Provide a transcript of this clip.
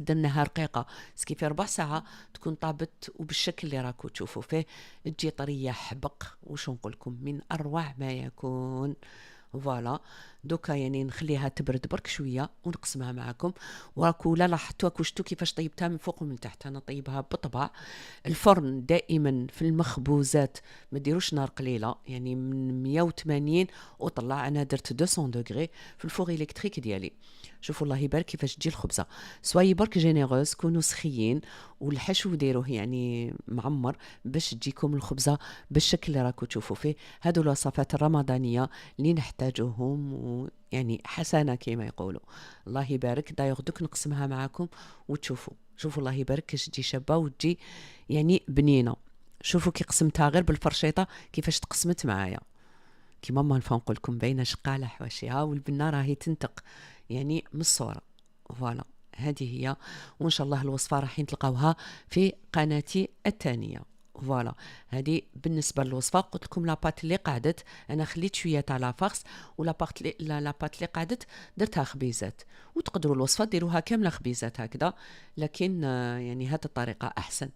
درناها رقيقه سكي في ربع ساعه تكون طابت وبالشكل اللي راكو تشوفوا فيه، تجي طريه حبق، وش نقول لكم من اروع ما يكون. فوالا. دوكا يعني نخليها تبرد برك شويه ونقسمها معكم. وراكو لا لاحظتوا شفتوا كيفاش طيبتها من فوق ومن تحت، انا طيبها بطبع. الفرن دائما في المخبوزات ما ديروش نار قليله، يعني من 180 وطلع. انا درت 200 دوغري في الفوغ الكتريك ديالي. شوفوا الله يبارك كيفاش تجي الخبزه. سواي برك جينيروز، كونوا سخيين والحشو ديروه يعني معمر باش تجيكم الخبزه بالشكل اللي راكو تشوفوا فيه. هادو الوصفات الرمضانيه اللي نحتاجوهم، ويعني حسنه كما يقولوا. الله يبارك. دايوغ دوك نقسمها معاكم وتشوفوا. شوفوا الله يبارك كيش تجي شابه وتجي يعني بنينه. شوفوا كي قسمتها غير بالفرشيطه كيفاش تقسمت معايا، كيما ما نفهم نقول لكم باينه شقاله حواشيها، والبنه راهي تنتق يعني من الصوره. فوالا. هذه هي. وان شاء الله الوصفه راح تلقاوها في قناتي الثانيه. فوالا. هذه بالنسبه للوصفه. قلت لكم لاباط اللي قعدت انا خليت شويه تاع لافارس، ولاباط لاباط اللي قعدت درتها خبيزات. وتقدروا الوصفه ديروها كامله خبيزات هكذا، لكن يعني هذه الطريقه احسن.